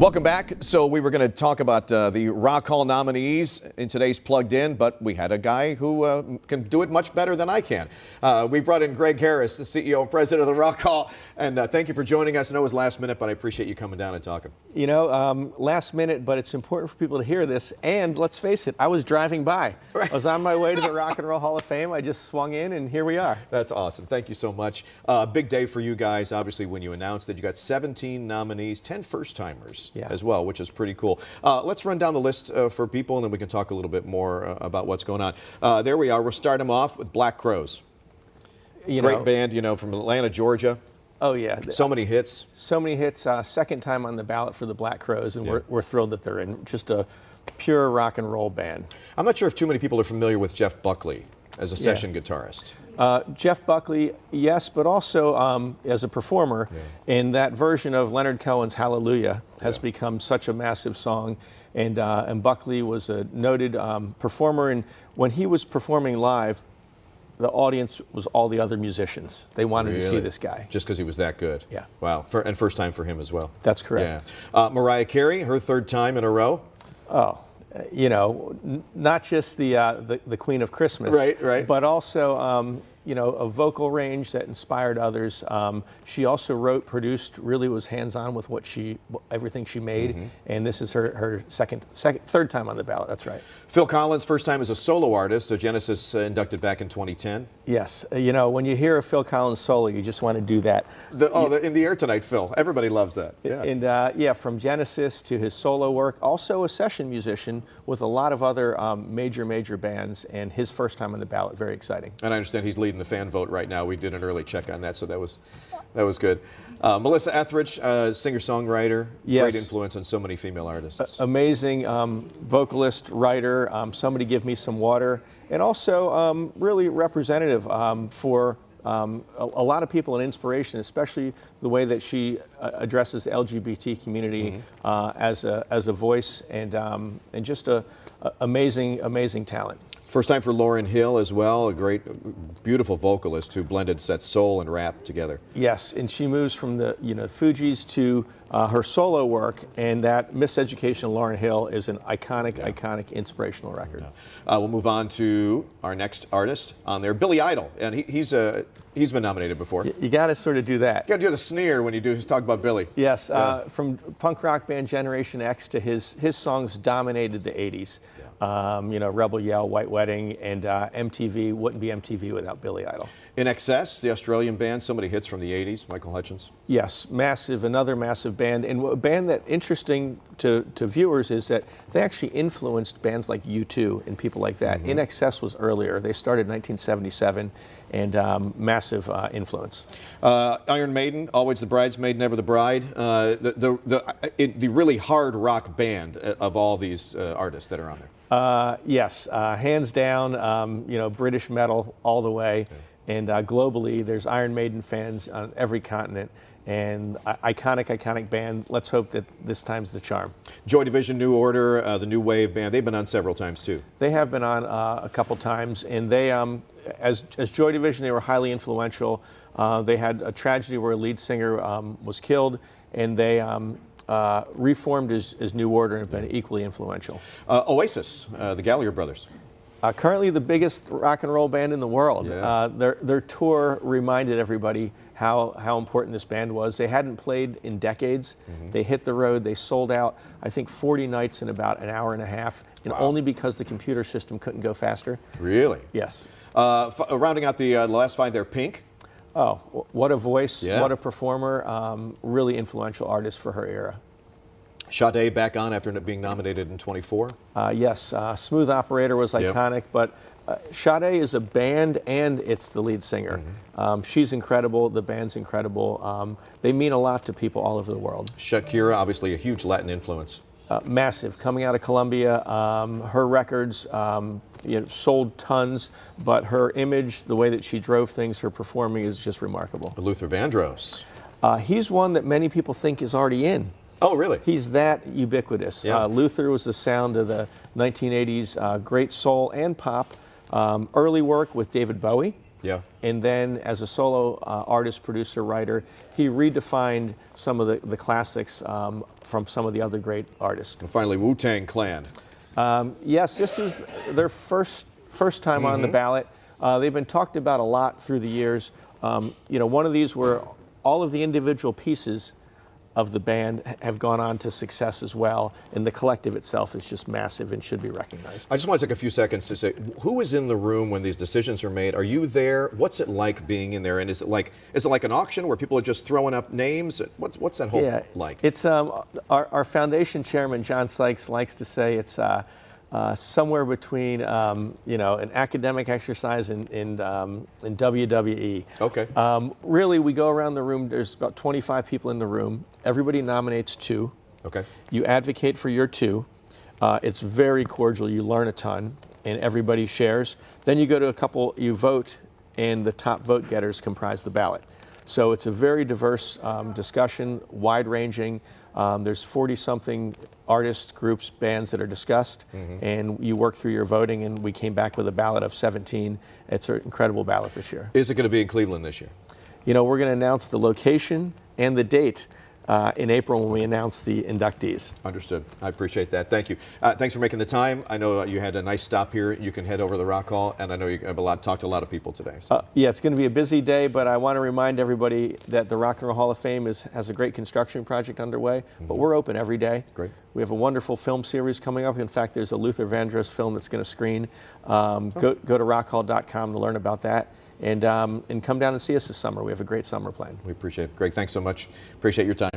Welcome back. So we were going to talk about the Rock Hall nominees in today's Plugged In, but we had a guy who can do it much better than I can. We brought in Greg Harris, the CEO and president of the Rock Hall, and thank you for joining us. I know it was last minute, but I appreciate you coming down and talking. You know, last minute, but it's important for people to hear this. And let's face it, I was driving by. Right. I was on my way to the Rock and Roll Hall of Fame. I just swung in, and here we are. That's awesome. Thank you so much. Big day for you guys, obviously, when you announced that you got 17 nominees, 10 first-timers. Yeah. As well, which is pretty cool. Let's run down the list for people, and then we can talk a little bit more about what's going on. There we are. We'll start them off with Black Crowes. Great band, you know, from Atlanta, Georgia. Oh, yeah. So many hits. So many hits. Second time on the ballot for the Black Crowes, and we're thrilled that they're in. Just a pure rock and roll band. I'm not sure if too many people are familiar with Jeff Buckley as a session guitarist. Jeff Buckley, yes, but also as a performer. And that version of Leonard Cohen's Hallelujah has become such a massive song. And Buckley was a noted performer. And when he was performing live, the audience was all the other musicians. They wanted to see this guy. Just because he was that good? Yeah. Wow. And first time for him as well. That's correct. Yeah. Mariah Carey, her third time in a row. Oh. You know, not just the Queen of Christmas, right, but also you know, a vocal range that inspired others. She also wrote, produced, really was hands-on with everything she made, and this is her third time on the ballot. That's right. Phil Collins, first time as a solo artist. So Genesis inducted back in 2010. Yes, you know, when you hear a Phil Collins solo, you just want to do that. In the Air Tonight, Phil. Everybody loves that. Yeah. And yeah, from Genesis to his solo work, also a session musician with a lot of other major bands, and his first time on the ballot. Very exciting. And I understand he's leading the fan vote right now. We did an early check on that, so that was good. Melissa Etheridge, singer-songwriter, great influence on so many female artists. Amazing vocalist, writer, somebody give me some water, and also really representative for a lot of people, an inspiration, especially the way that she addresses the LGBT community as a voice, and just a amazing talent. First time for Lauryn Hill as well, a great, beautiful vocalist who blended soul and rap together. Yes, and she moves from the Fugees to her solo work, and that Miseducation of Lauryn Hill is an iconic, inspirational record. We'll move on to our next artist on there, Billy Idol, and he's been nominated before. You got to sort of do that. You got to do the sneer when you talk about Billy. Yes, from punk rock band Generation X to his songs dominated the '80s. You know, Rebel Yell, White Wedding, and MTV wouldn't be MTV without Billy Idol. In Excess, the Australian band, so many hits from the '80s, Michael Hutchence. Yes, another massive band, and a band that interesting to viewers is that they actually influenced bands like U2 and people like that. In Excess was earlier. They started in 1977, and massive influence. Iron Maiden, always the bridesmaid, never the bride. The really hard rock band of all these artists that are on there. Yes, hands down, you know, British metal all the way. And globally, there's Iron Maiden fans on every continent. And iconic band. Let's hope that this time's the charm. Joy Division, New Order, the New Wave band, they've been on several times too. They have been on a couple times, and they, as Joy Division, they were highly influential. They had a tragedy where a lead singer was killed, and they reformed as New Order and have been equally influential. Oasis, the Gallagher brothers. Currently the biggest rock and roll band in the world. Yeah. Their tour reminded everybody how important this band was. They hadn't played in decades. They hit the road. They sold out, I think, 40 nights in about an hour and a half, and only because the computer system couldn't go faster. Really? Yes. Rounding out the last five there, Pink. Oh, what a voice, what a performer, really influential artist for her era. Sade back on after being nominated in 24? Yes, Smooth Operator was iconic, but Sade is a band and it's the lead singer. She's incredible, the band's incredible. They mean a lot to people all over the world. Shakira, obviously a huge Latin influence. Massive, coming out of Colombia. Her records sold tons, but her image, the way that she drove things, her performing is just remarkable. Luther Vandross. He's one that many people think is already in. Oh, really? He's that ubiquitous. Yeah. Luther was the sound of the 1980s, great soul and pop. Early work with David Bowie. Yeah. And then as a solo artist, producer, writer, he redefined some of the classics from some of the other great artists. And finally, Wu-Tang Clan. Yes, this is their first time on the ballot. They've been talked about a lot through the years. You know, one of these where all of the individual pieces of the band have gone on to success as well, and the collective itself is just massive and should be recognized. I just want to take a few seconds to say, who is in the room when these decisions are made? Are you there? What's it like being in there? And is it like an auction where people are just throwing up names? What's that whole like? It's our foundation chairman, John Sykes, likes to say it's somewhere between you know, an academic exercise in WWE. Okay. Really, we go around the room. There's about 25 people in the room. Everybody nominates 2. Okay. You advocate for your 2. It's very cordial. You learn a ton, and everybody shares. Then you go to a couple. You vote, and the top vote getters comprise the ballot. So it's a very diverse discussion, wide-ranging. There's 40-something artists, groups, bands that are discussed, and you work through your voting, and we came back with a ballot of 17. It's an incredible ballot this year. Is it going to be in Cleveland this year? You know, we're going to announce the location and the date in April when we announce the inductees. Understood. I appreciate that. Thank you. Thanks for making the time. I know you had a nice stop here. You can head over to the Rock Hall, and I know you have talked to a lot of people today. So. Yeah, it's going to be a busy day, but I want to remind everybody that the Rock and Roll Hall of Fame has a great construction project underway, but we're open every day. Great. We have a wonderful film series coming up. In fact, there's a Luther Vandross film that's going to screen. Go to rockhall.com to learn about that. And come down and see us this summer. We have a great summer planned. We appreciate it. Greg, thanks so much. Appreciate your time.